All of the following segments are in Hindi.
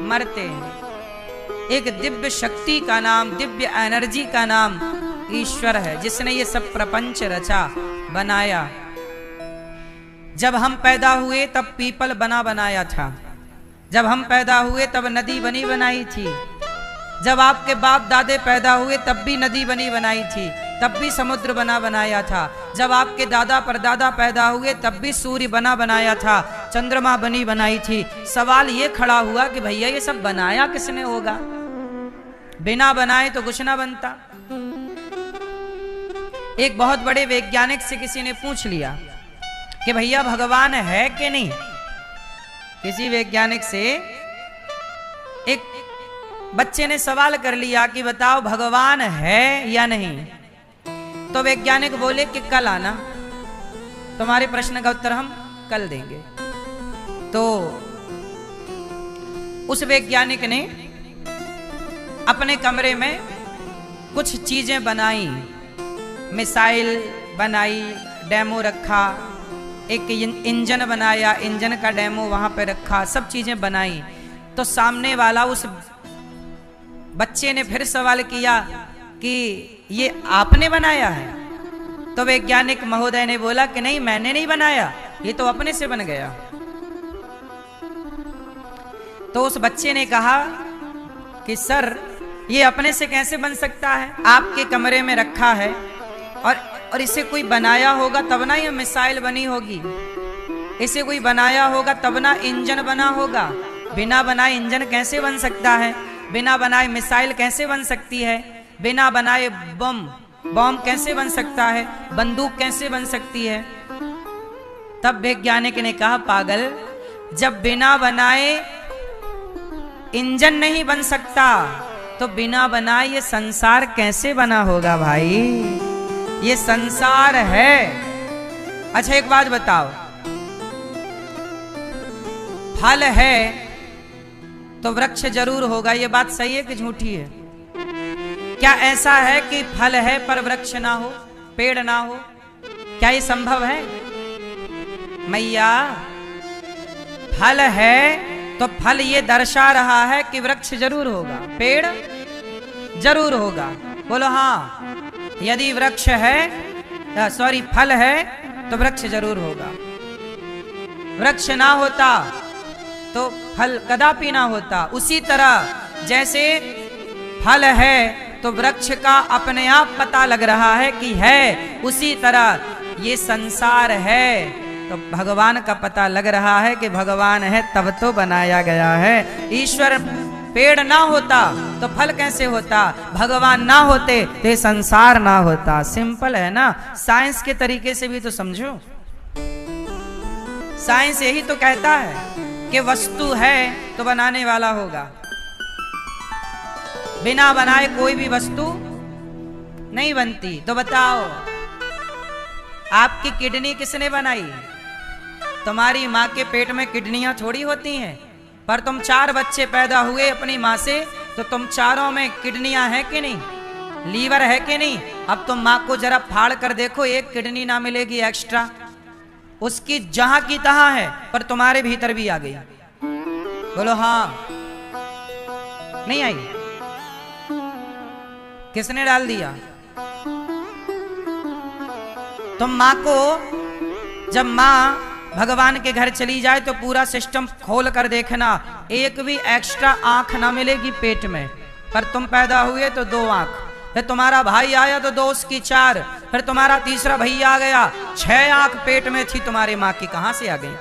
मरते हैं। एक दिव्य शक्ति का नाम, दिव्य एनर्जी का नाम ईश्वर है, जिसने ये सब प्रपंच रचा, बनाया। जब हम पैदा हुए तब पीपल बना बनाया था, जब हम पैदा हुए तब नदी बनी बनाई थी, जब आपके बाप दादे पैदा हुए तब भी नदी बनी बनाई थी, तब भी समुद्र बना बनाया था, जब आपके दादा परदादा पैदा हुए तब भी सूर्य बना बनाया था, चंद्रमा बनी बनाई थी। सवाल ये खड़ा हुआ कि भैया ये सब बनाया किसने होगा? बिना बनाए तो कुछ ना बनता। एक बहुत बड़े वैज्ञानिक से किसी ने पूछ लिया कि भैया भगवान है कि नहीं। किसी वैज्ञानिक से एक बच्चे ने सवाल कर लिया कि बताओ भगवान है या नहीं। तो वैज्ञानिक बोले कि कल आना, तुम्हारे प्रश्न का उत्तर हम कल देंगे। तो उस वैज्ञानिक ने अपने कमरे में कुछ चीजें बनाई, मिसाइल बनाई, डेमो रखा, एक इंजन बनाया, इंजन का डेमो वहां पे रखा, सब चीजें बनाई। तो सामने वाला उस बच्चे ने फिर सवाल किया कि ये आपने बनाया है? तो वैज्ञानिक महोदय ने बोला कि नहीं, मैंने नहीं बनाया, ये तो अपने से बन गया। तो उस बच्चे ने कहा कि सर ये अपने से कैसे बन सकता है? आपके कमरे में रखा है और इसे कोई बनाया होगा तब ना ये मिसाइल बनी होगी, इसे कोई बनाया होगा तब ना इंजन बना होगा। बिना बनाए इंजन कैसे बन सकता है? बिना बनाए मिसाइल कैसे बन सकती है? बिना बनाए बम कैसे बन सकता है? बंदूक कैसे बन सकती है? तब वैज्ञानिक ने कहा पागल, जब बिना बनाए इंजन नहीं बन सकता तो बिना बनाए ये संसार कैसे बना होगा भाई? ये संसार है। अच्छा एक बात बताओ, फल है तो वृक्ष जरूर होगा, ये बात सही है कि झूठी है? क्या ऐसा है कि फल है पर वृक्ष ना हो, पेड़ ना हो? क्या ये संभव है? मैया फल है तो फल ये दर्शा रहा है कि वृक्ष जरूर होगा, पेड़ जरूर होगा। बोलो हाँ, यदि वृक्ष है, सॉरी फल है तो वृक्ष जरूर होगा। वृक्ष ना होता तो फल कदापि ना होता। उसी तरह जैसे फल है तो वृक्ष का अपने आप पता लग रहा है कि है, उसी तरह ये संसार है तो भगवान का पता लग रहा है कि भगवान है तब तो बनाया गया है। ईश्वर पेड़ ना होता तो फल कैसे होता? भगवान ना होते तो ये संसार ना होता। सिंपल है ना? साइंस के तरीके से भी तो समझो। साइंस यही तो कहता है कि वस्तु है तो बनाने वाला होगा, बिना बनाए कोई भी वस्तु नहीं बनती। तो बताओ आपकी किडनी किसने बनाई? तुम्हारी माँ के पेट में किडनियां थोड़ी होती हैं, पर तुम 4 बच्चे पैदा हुए अपनी माँ से, तो तुम चारों में किडनियां हैं कि नहीं? लीवर है कि नहीं? अब तुम माँ को जरा फाड़ कर देखो, एक किडनी ना मिलेगी एक्स्ट्रा, उसकी जहां की तहां है, पर तुम्हारे भीतर भी आ गई। बोलो हाँ, नहीं आई? किसने डाल दिया? तुम माँ को, जब माँ भगवान के घर चली जाए तो पूरा सिस्टम खोल कर देखना, एक भी एक्स्ट्रा आंख ना मिलेगी पेट में, पर तुम पैदा हुए तो 2 आंख, फिर तुम्हारा भाई आया तो 2 उसकी 4, फिर तुम्हारा तीसरा भैया आ गया, 6 आंख पेट में थी तुम्हारी माँ की, कहां से आ गई?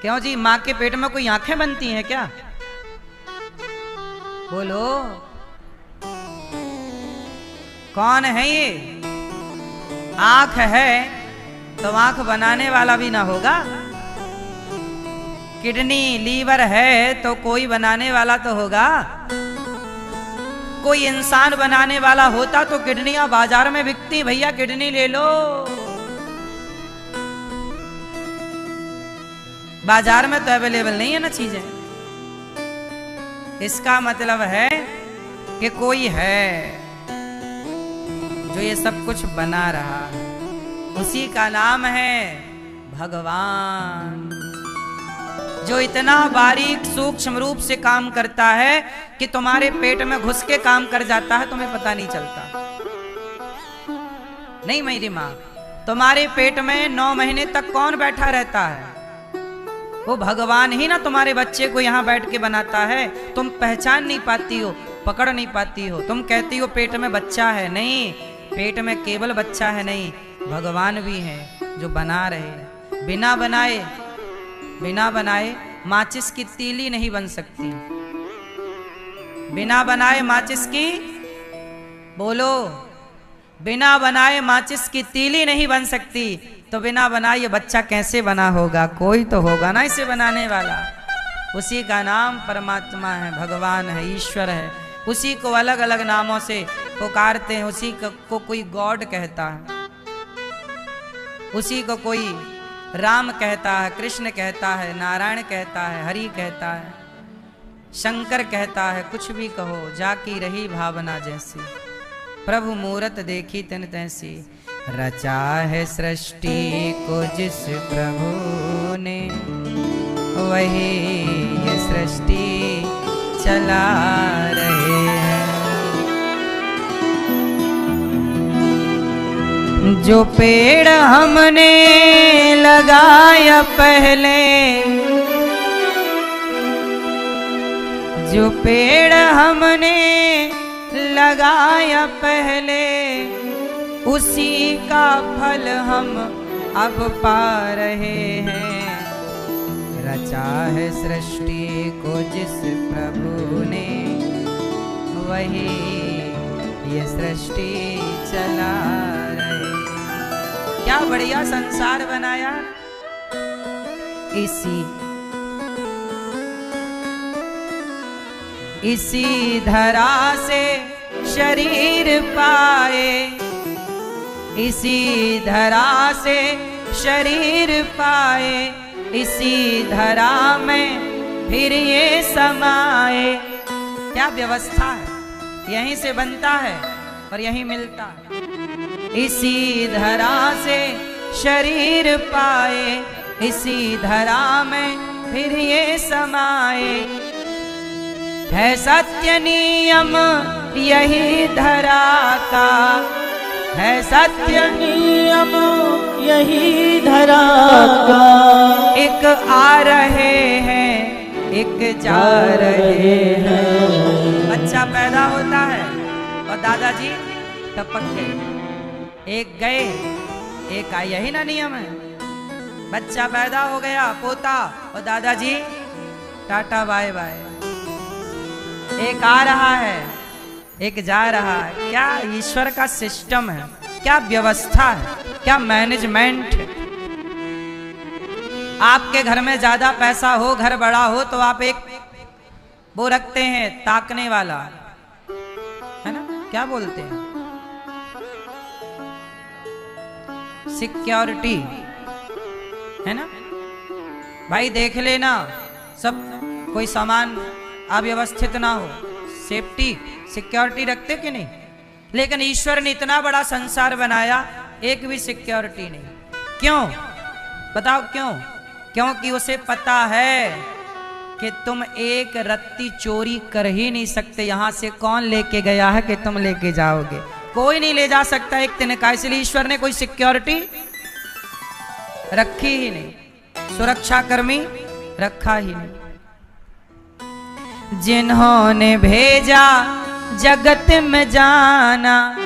क्यों जी, माँ के पेट में कोई आंखें बनती हैं क्या? बोलो कौन है ये? आंख है तो आंख बनाने वाला भी ना होगा। किडनी लीवर है तो कोई बनाने वाला तो होगा। कोई इंसान बनाने वाला होता तो किडनियां बाजार में बिकती, भैया किडनी ले लो। बाजार में तो अवेलेबल नहीं है ना चीजें। इसका मतलब है कि कोई है जो ये सब कुछ बना रहा है, उसी का नाम है भगवान। जो इतना बारीक सूक्ष्म रूप से काम करता है कि तुम्हारे पेट में घुस के काम कर जाता है, तुम्हें पता नहीं चलता। नहीं मेरी माँ, तुम्हारे पेट में 9 महीने तक कौन बैठा रहता है? वो भगवान ही ना तुम्हारे बच्चे को यहाँ बैठ के बनाता है। तुम पहचान नहीं पाती हो, पकड़ नहीं पाती हो। तुम कहती हो पेट में बच्चा है, नहीं, पेट में केवल बच्चा है नहीं, भगवान भी है जो बना रहे हैं। बिना बनाए माचिस की तीली नहीं बन सकती। बिना बनाए माचिस की, बोलो, बिना बनाए माचिस की तीली नहीं बन सकती। तो बिना बनाए ये बच्चा कैसे बना होगा? कोई तो होगा ना इसे बनाने वाला। उसी का नाम परमात्मा है, भगवान है, ईश्वर है। उसी को अलग अलग नामों से पुकारते हैं। उसी को कोई गॉड कहता है, उसी को कोई राम कहता है, कृष्ण कहता है, नारायण कहता है, हरि कहता है, शंकर कहता है। कुछ भी कहो, जाकी रही भावना जैसी, प्रभु मूरत देखी तिन तैसी। रचा है सृष्टि को जिस प्रभु ने, वही ये सृष्टि चला रहे हैं। जो पेड़ हमने लगाया पहले, जो पेड़ हमने लगाया पहले, उसी का फल हम अब पा रहे हैं। रचा है सृष्टि को जिस प्रभु ने, वही ये सृष्टि चला रहे। क्या बढ़िया संसार बनाया। इसी धरा से शरीर पाए, इसी धरा से शरीर पाए, इसी धरा में फिर ये समाए। क्या व्यवस्था है, यहीं से बनता है और यहीं मिलता है। इसी धरा से शरीर पाए, इसी धरा में फिर ये समाए। है सत्य नियम यही धरा का, है सत्य नियम यही धरा का। एक आ रहे हैं, एक जा रहे हैं। बच्चा पैदा होता है और दादाजी टपक गए, एक गए एक आए, यही ना नियम है। बच्चा पैदा हो गया, पोता, और दादाजी टाटा बाय बाय। एक आ रहा है, एक जा रहा है। क्या ईश्वर का सिस्टम है, क्या व्यवस्था है, क्या मैनेजमेंट है। आपके घर में ज्यादा पैसा हो, घर बड़ा हो, तो आप एक वो रखते हैं ताकने वाला, है ना, क्या बोलते हैं, सिक्योरिटी, है ना। भाई देख लेना सब कोई सामान अव्यवस्थित ना हो, सेफ्टी सिक्योरिटी रखते कि नहीं। लेकिन ईश्वर ने इतना बड़ा संसार बनाया, एक भी सिक्योरिटी नहीं। क्यों बताओ क्यों? क्योंकि उसे पता है कि तुम एक रत्ती चोरी कर ही नहीं सकते। यहां से कौन लेके गया है कि तुम लेके जाओगे? कोई नहीं ले जा सकता एक तिनका। इसलिए ईश्वर ने कोई सिक्योरिटी रखी ही नहीं, सुरक्षा कर्मी रखा ही नहीं। जिन्होंने भेजा जगत में जाना,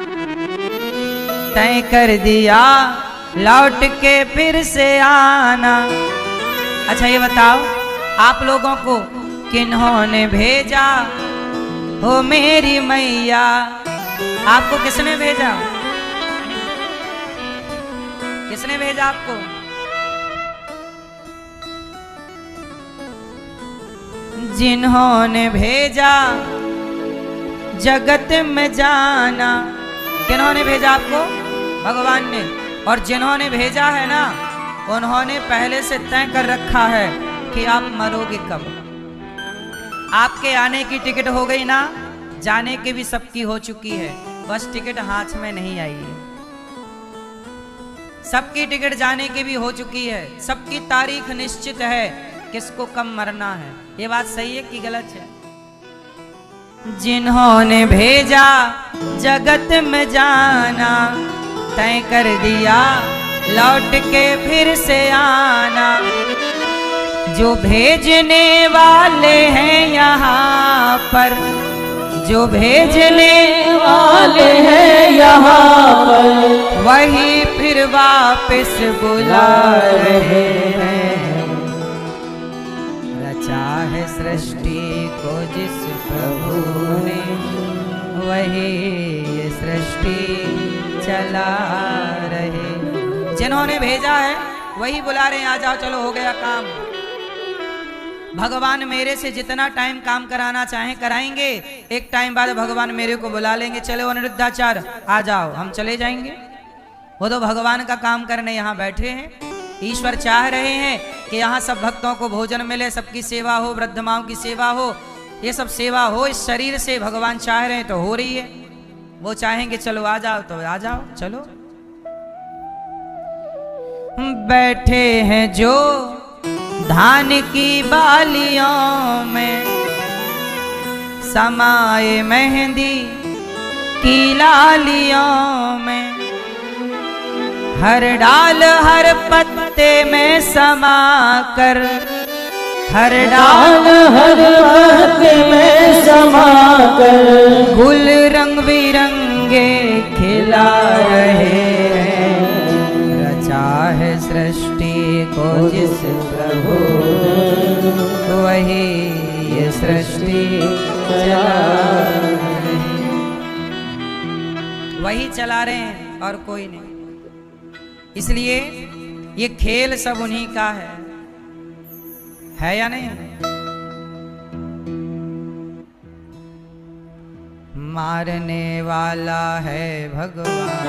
तय कर दिया लौट के फिर से आना। अच्छा ये बताओ आप लोगों को किन्होंने भेजा हो मेरी मैया? आपको किसने भेजा? किसने भेजा आपको? जिन्होंने भेजा जगत में जाना। किन्होंने भेजा आपको? भगवान ने। और जिन्होंने भेजा है ना, उन्होंने पहले से तय कर रखा है कि आप मरोगे कब। आपके आने की टिकट हो गई ना, जाने की भी सबकी हो चुकी है, बस टिकट हाथ में नहीं आई है। सबकी टिकट जाने की भी हो चुकी है, सबकी तारीख निश्चित है। किसको कम मरना है। ये बात सही है कि गलत है? जिन्होंने भेजा जगत में जाना, तय कर दिया लौट के फिर से आना। जो भेजने वाले हैं यहाँ पर, जो भेजने वाले हैं यहाँ पर, वही फिर वापस बुला रहे हैं। रचा है सृष्टि को जिस प्रभु ने, वही ये सृष्टि चला रहे। जिन्होंने भेजा है वही बुला रहे हैं, आ जाओ चलो हो गया काम। भगवान मेरे से जितना टाइम काम कराना चाहें कराएंगे, एक टाइम बाद भगवान मेरे को बुला लेंगे, चलो अनिरुद्धाचार्य आ जाओ, हम चले जाएंगे। वो तो भगवान का काम करने यहाँ बैठे हैं। ईश्वर चाह रहे हैं कि यहाँ सब भक्तों को भोजन मिले, सबकी सेवा हो, वृद्ध माओं की सेवा हो, ये सब सेवा हो इस शरीर से। भगवान चाह रहे हैं तो हो रही है। वो चाहेंगे चलो आ जाओ तो आ जाओ, चलो। बैठे हैं जो धान की बालियों में, समाए मेहंदी की लालियों में। हर डाल हर पत्ते में समा कर, हर डाल हर पत्ते में समा कर, गुल रंग बिरंगे खिला रहे हैं। रचा है सृष्टि को जिस प्रभु, वही ये सृष्टि चला रहे हैं। वही चला रहे हैं और कोई नहीं। इसलिए ये खेल सब उन्हीं का है या नहीं? मारने वाला है भगवान,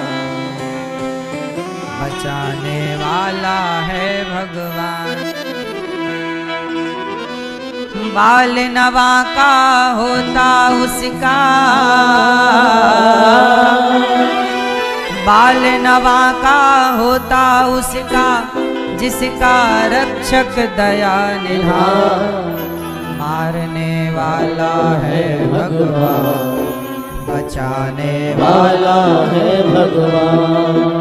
बचाने वाला है भगवान। बाल नवा का होता उसका, बाल नवा का होता उसका, जिसका रक्षक दया निधान। मारने वाला है भगवान, बचाने वाला है भगवान।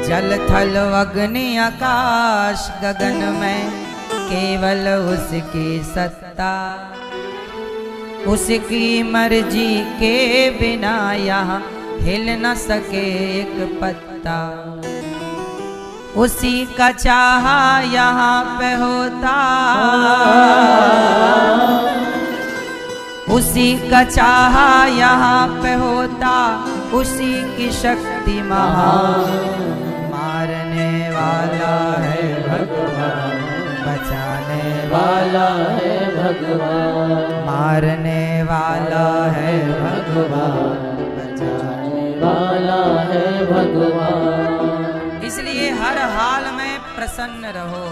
जल थल अग्नि आकाश गगन में केवल उसकी सत्ता, उसकी मर्जी के बिना यहाँ हिल न सके एक पत्ता। उसी का चाहा यहाँ पे होता, उसी का चाहा यहाँ पे होता, उसी की शक्ति महान। मारने वाला है भगवान, बचाने वाला है भगवान। मारने वाला है भगवान, बचाने वाला है भगवान। इसलिए हर हाल में प्रसन्न रहो,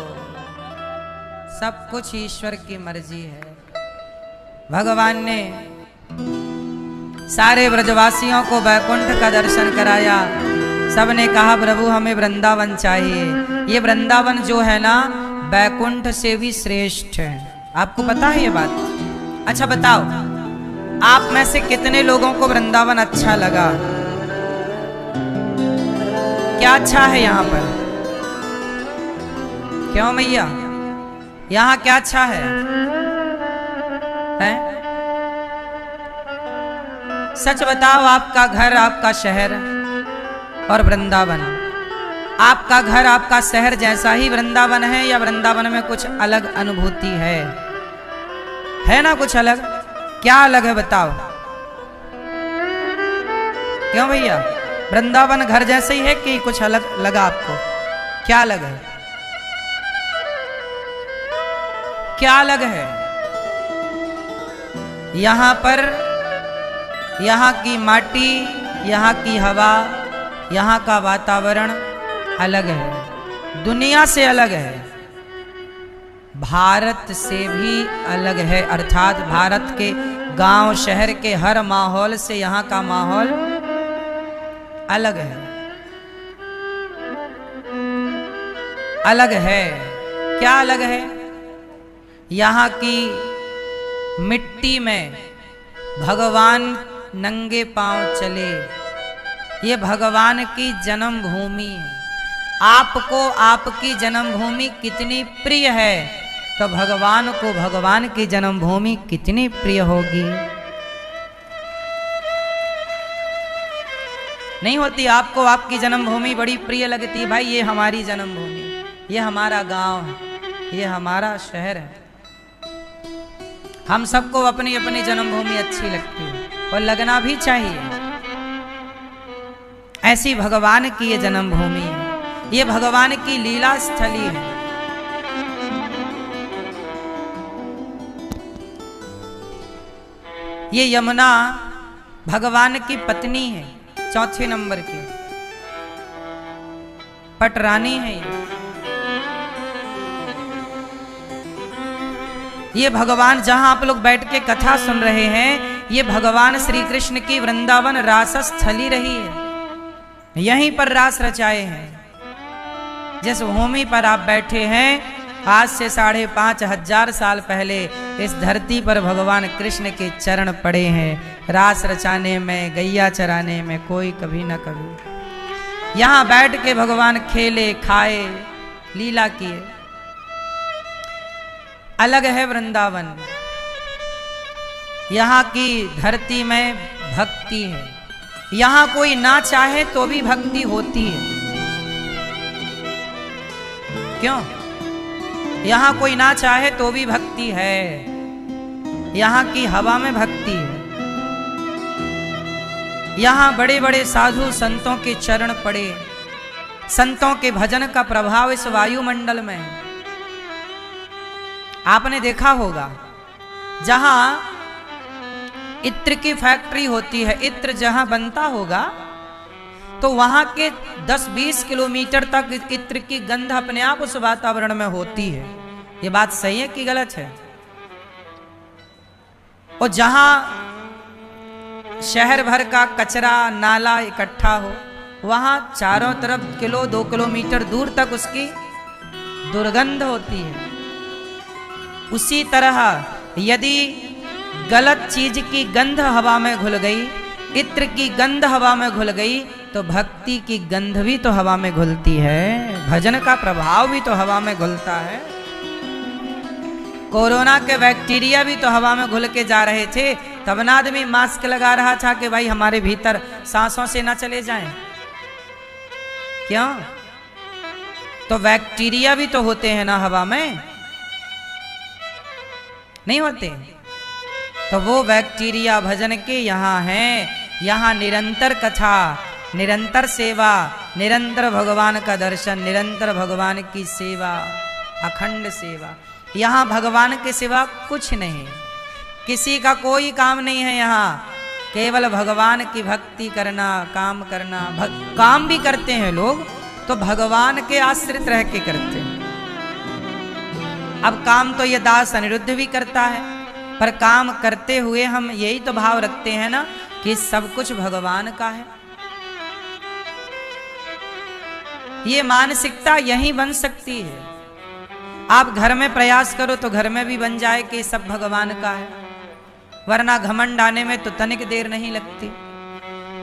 सब कुछ ईश्वर की मर्जी है। भगवान ने सारे ब्रजवासियों को वैकुंठ का दर्शन कराया। सबने कहा प्रभु हमें वृंदावन चाहिए। ये वृंदावन जो है ना वैकुंठ से भी श्रेष्ठ है। आपको पता है ये बात? अच्छा बताओ, आप में से कितने लोगों को वृंदावन अच्छा लगा? क्या अच्छा है यहाँ पर? क्यों मैया, यहाँ क्या अच्छा है? सच बताओ, आपका घर, आपका शहर और वृंदावन, आपका घर आपका शहर जैसा ही वृंदावन है या वृंदावन में कुछ अलग अनुभूति है ना? कुछ अलग? क्या अलग है बताओ? क्यों भैया, वृंदावन घर जैसे ही है कि कुछ अलग लगा आपको? क्या अलग है? क्या अलग है? यहाँ पर यहाँ की माटी, यहाँ की हवा, यहाँ का वातावरण अलग है, दुनिया से अलग है, भारत से भी अलग है। अर्थात भारत के गांव शहर के हर माहौल से यहाँ का माहौल अलग है, अलग है। क्या अलग है? यहाँ की मिट्टी में भगवान नंगे पांव चले। ये भगवान की जन्मभूमि है। आपको आपकी जन्मभूमि कितनी प्रिय है तो भगवान को भगवान की जन्मभूमि कितनी प्रिय होगी। नहीं होती आपको आपकी जन्मभूमि बड़ी प्रिय लगती, भाई ये हमारी जन्मभूमि, ये हमारा गांव है, ये हमारा शहर है। हम सबको अपनी अपनी जन्मभूमि अच्छी लगती है और लगना भी चाहिए। ऐसी भगवान की ये जन्मभूमि है, ये भगवान की लीला स्थली है। ये यमुना भगवान की पत्नी है, चौथे नंबर की पटरानी है। ये भगवान जहां आप लोग बैठ के कथा सुन रहे हैं, ये भगवान श्री कृष्ण की वृंदावन रास स्थली रही है। यहीं पर रास रचाए हैं। जिस भूमि पर आप बैठे हैं, आज से 5,500 साल पहले इस धरती पर भगवान कृष्ण के चरण पड़े हैं। रास रचाने में, गैया चराने में कोई कभी न कभी। यहाँ बैठ के भगवान खेले, खाए, लीला किए। अलग है वृंदावन। यहाँ की धरती में भक्ति है। यहाँ कोई ना चाहे तो भी भक्ति होती है। क्यों? यहाँ कोई ना चाहे तो भी भक्ति है। यहाँ की हवा में भक्ति है। यहाँ बड़े बड़े साधु संतों के चरण पड़े। संतों के भजन का प्रभाव इस वायुमंडल में है। आपने देखा होगा, जहां इत्र की फैक्ट्री होती है, इत्र जहां बनता होगा तो वहां के 10-20 किलोमीटर तक इत्र की गंध अपने आप उस वातावरण में होती है। ये बात सही है कि गलत है? और जहां शहर भर का कचरा नाला इकट्ठा हो, वहां चारों तरफ 2 किलोमीटर दूर तक उसकी दुर्गंध होती है। उसी तरह यदि गलत चीज की गंध हवा में घुल गई, इत्र की गंध हवा में घुल गई, तो भक्ति की गंध भी तो हवा में घुलती है। भजन का प्रभाव भी तो हवा में घुलता है। कोरोना के बैक्टीरिया भी तो हवा में घुल के जा रहे थे, तब ना आदमी मास्क लगा रहा था कि भाई हमारे भीतर सांसों से ना चले जाएं। क्यों? तो बैक्टीरिया भी तो होते हैं ना हवा में, नहीं होते? तो वो बैक्टीरिया भजन के यहाँ हैं। यहाँ निरंतर कथा, निरंतर सेवा, निरंतर भगवान का दर्शन, निरंतर भगवान की सेवा, अखंड सेवा। यहाँ भगवान के सिवा कुछ नहीं, किसी का कोई काम नहीं है। यहाँ केवल भगवान की भक्ति करना, काम करना। काम भी करते हैं लोग तो भगवान के आश्रित रह के करते हैं। अब काम तो ये दास अनिरुद्ध भी करता है, पर काम करते हुए हम यही तो भाव रखते हैं ना कि सब कुछ भगवान का है। ये मानसिकता यही बन सकती है। आप घर में प्रयास करो तो घर में भी बन जाए कि सब भगवान का है, वरना घमंड आने में तो तनिक देर नहीं लगती।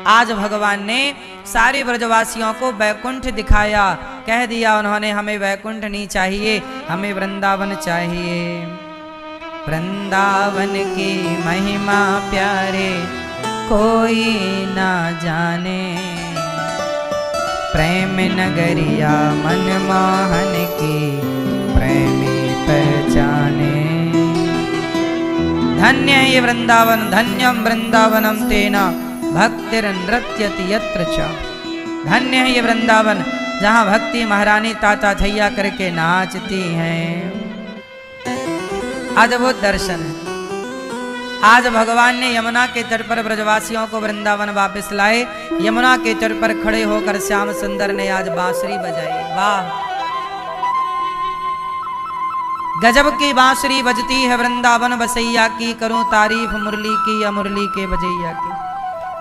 आज भगवान ने सारे ब्रजवासियों को वैकुंठ दिखाया, कह दिया उन्होंने हमें वैकुंठ नहीं चाहिए, हमें वृंदावन चाहिए। वृंदावन की महिमा प्यारे कोई ना जाने, प्रेम नगरिया मनमोहन की प्रेमी पहचाने। धन्य है ये वृंदावन, धन्यम वृंदावनम तेना भक्तिर्नृत्यति यत्र च। धन्य है ये वृंदावन जहाँ भक्ति महारानी ताता थैया करके नाचती हैं। अद्भुत दर्शन है। आज भगवान ने यमुना के तट पर ब्रजवासियों को वृंदावन वापस लाए। यमुना के तट पर खड़े होकर श्याम सुंदर ने आज बांसुरी बजाई। वाह, गजब की बांसुरी बजती है वृंदावन बसैया की, करूं तारीफ मुरली की या मुरली के बजैया की।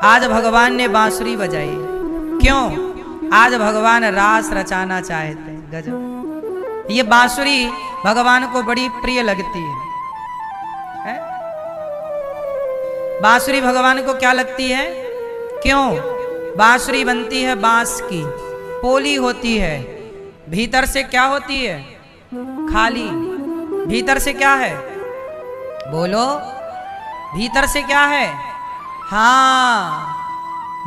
आज भगवान ने बांसुरी बजाई। क्यों? आज भगवान रास रचाना चाहते हैं। गजब। ये बांसुरी भगवान को बड़ी प्रिय लगती है? बांसुरी भगवान को क्या लगती है? क्यों? बांसुरी बनती है बांस की, पोली होती है, भीतर से क्या होती है? खाली। भीतर से क्या है? बोलो, भीतर से क्या है? हाँ,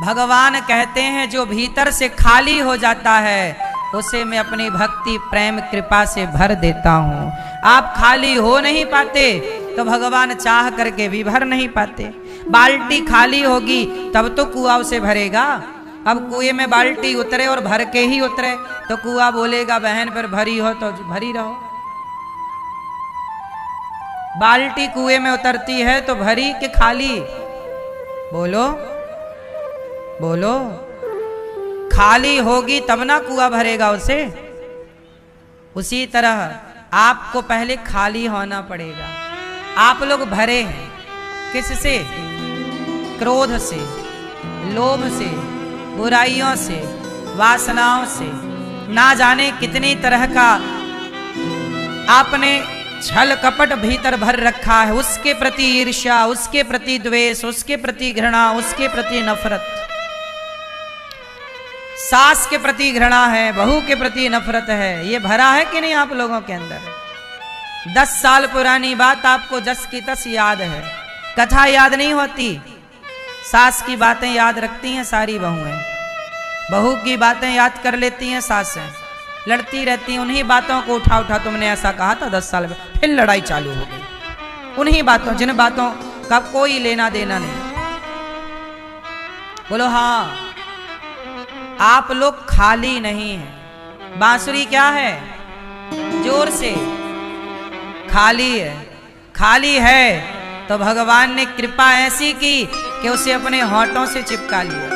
भगवान कहते हैं जो भीतर से खाली हो जाता है उसे मैं अपनी भक्ति प्रेम कृपा से भर देता हूँ। आप खाली हो नहीं पाते तो भगवान चाह करके भी भर नहीं पाते। बाल्टी खाली होगी तब तो कुआं उसे भरेगा। अब कुएं में बाल्टी उतरे और भर के ही उतरे तो कुआं बोलेगा बहन फिर भरी हो तो भरी रहो। बाल्टी कुएं में उतरती है तो भरी के खाली? बोलो बोलो, खाली होगी तब ना कुआं भरेगा उसे। उसी तरह आपको पहले खाली होना पड़ेगा। आप लोग भरे हैं किससे? क्रोध से, लोभ से, बुराइयों से, वासनाओं से, ना जाने कितनी तरह का आपने छल कपट भीतर भर रखा है। उसके प्रति ईर्ष्या, उसके प्रति द्वेष, उसके प्रति घृणा, उसके प्रति नफरत। सास के प्रति घृणा है, बहू के प्रति नफरत है। ये भरा है कि नहीं आप लोगों के अंदर? 10 साल पुरानी बात आपको जस की तस याद है। कथा याद नहीं होती, सास की बातें याद रखती हैं सारी बहुएं, बहू की बातें याद कर लेती हैं सासें, लड़ती रहती हैं। उन्हीं बातों को उठा उठा तुमने ऐसा कहा था 10 साल में, फिर लड़ाई चालू हो गई। उन्हीं बातों, जिन बातों का कोई लेना देना नहीं। बोलो हाँ, आप लोग खाली नहीं हैं। बांसुरी क्या है? जोर से, खाली है। खाली है तो भगवान ने कृपा ऐसी की कि उसे अपने होठों से चिपका लिया।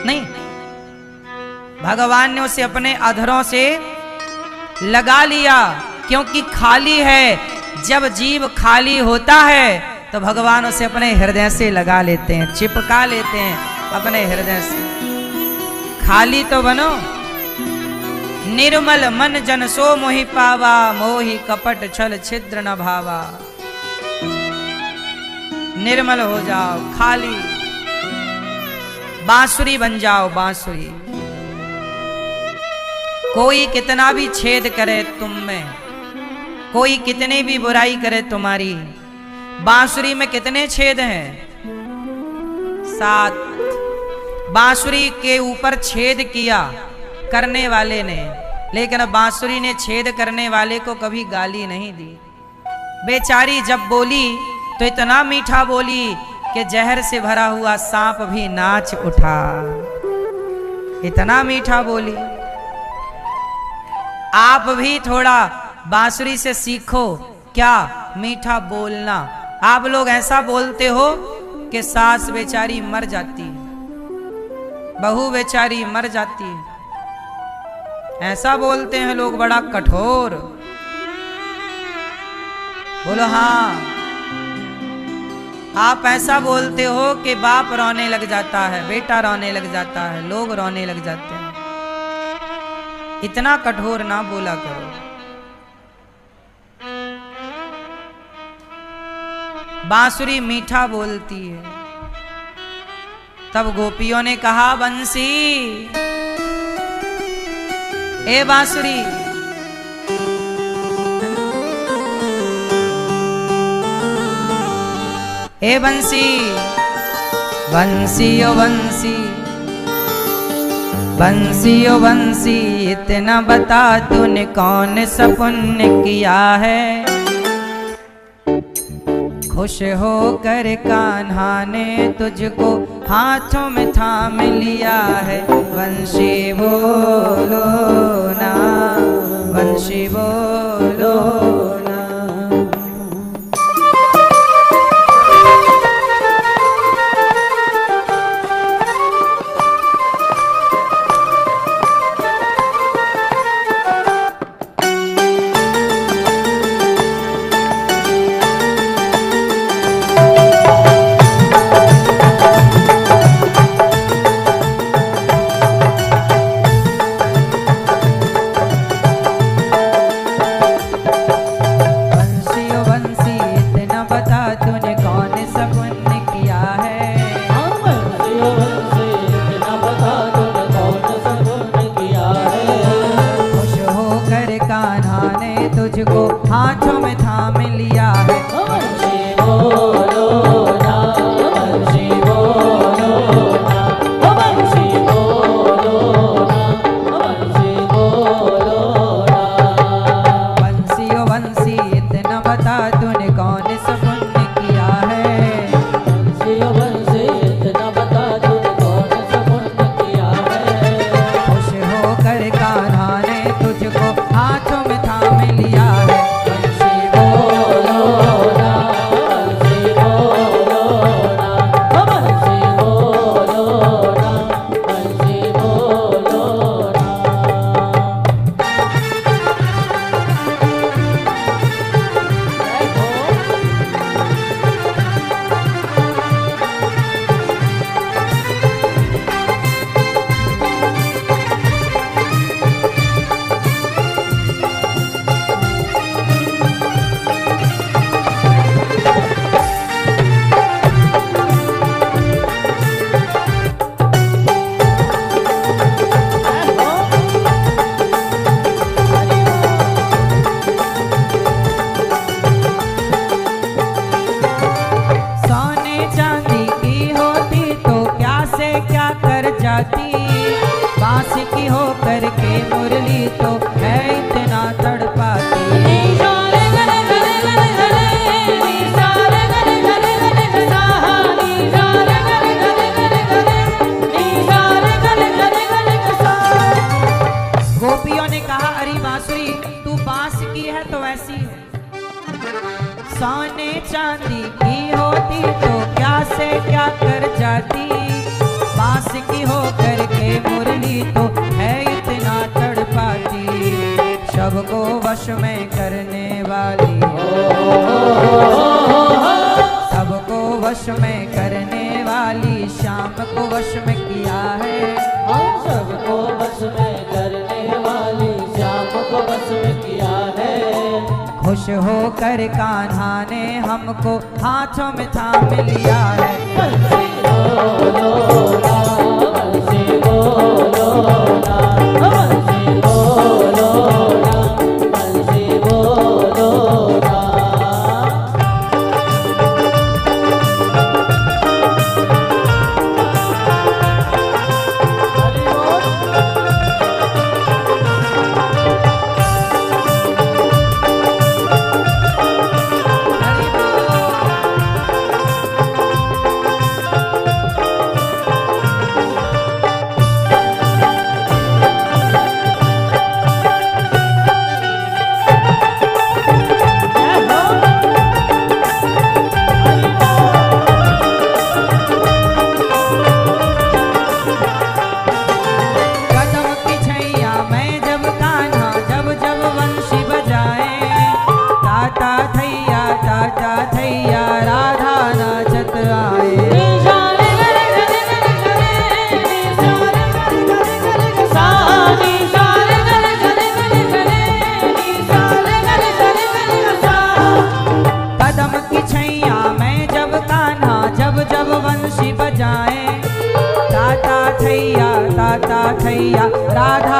नहीं, भगवान ने उसे अपने अधरों से लगा लिया, क्योंकि खाली है। जब जीव खाली होता है तो भगवान उसे अपने हृदय से लगा लेते हैं, चिपका लेते हैं अपने हृदय से। खाली तो बनो। निर्मल मन जन सो मोहि पावा, मोहि कपट छल छिद्र न भावा। निर्मल हो जाओ, खाली बांसुरी बन जाओ। बांसुरी, कोई कितना भी छेद करे तुम में, कोई कितनी भी बुराई करे तुम्हारी, बांसुरी में कितने छेद हैं? 7। बांसुरी के ऊपर छेद किया करने वाले ने, लेकिन बांसुरी ने छेद करने वाले को कभी गाली नहीं दी। बेचारी जब बोली तो इतना मीठा बोली कि जहर से भरा हुआ सांप भी नाच उठा। इतना मीठा बोली। आप भी थोड़ा बांसुरी से सीखो, क्या मीठा बोलना। आप लोग ऐसा बोलते हो कि सास बेचारी मर जाती है, बहू बेचारी मर जाती है। ऐसा बोलते हैं लोग, बड़ा कठोर। बोलो हाँ, आप ऐसा बोलते हो कि बाप रोने लग जाता है, बेटा रोने लग जाता है, लोग रोने लग जाते हैं। इतना कठोर ना बोला करो। बांसुरी मीठा बोलती है। तब गोपियों ने कहा, बंसी, ए बांसुरी, ए बंसी, बंसी ओ बंसी, बंसी ओ बंसी, इतना बता तूने कौन सा पुण्य किया है, खुश होकर कान्हा ने तुझको हाथों में थाम लिया है। बंसी बोलो ना, बंसी बोलो ना। तुझको हाथों में थाम लिया है। बंसी बोलो ना, बंसी बोलो ना, बंसी बोलो ना, बंसी बोलो ना। बंसी ओ बंसी इतना बता तूने कौन सा पुण्य किया है। बंसी ओ बंसी इतना बता तूने कौन सा पुण्य किया है। खुश होकर कान्हा ने तुझको हाथों में थाम लिया है। बंसी बोलो ना, बंसी बोलो ना, बंसी बोलो ना, बंसी बोलो ना। सोने चांदी की होती तो क्या से क्या कर जाती। बांस की हो करके मुरली तो है इतना तड़पाती। गोपियों ने कहा अरे बांसुरी तू बांस की है तो ऐसी है। सोने चांदी की होती तो क्या से क्या कर जाती। बांस की हो करके मुरली तो है इतना तड़पाती। सबको वश में करने वाली, सबको वश में करने वाली शाम को वश में किया है। हम सबको बस में करने वाली श्याम को बस में किया है। खुश होकर कान्हा ने हमको हाथों में थाम लिया है। बंसी बोलो ना, बंसी बोलो ना, बंसी बोलो ना, बंसी बोलो ना। कदम की छैया मैं जब कान्हा जब जब वंशी बजाए। ताता थैया राधा नाचत आए। कदम की छैया मैं जब कान्हा जब जब वंशी बजाए। ताता थैया राधा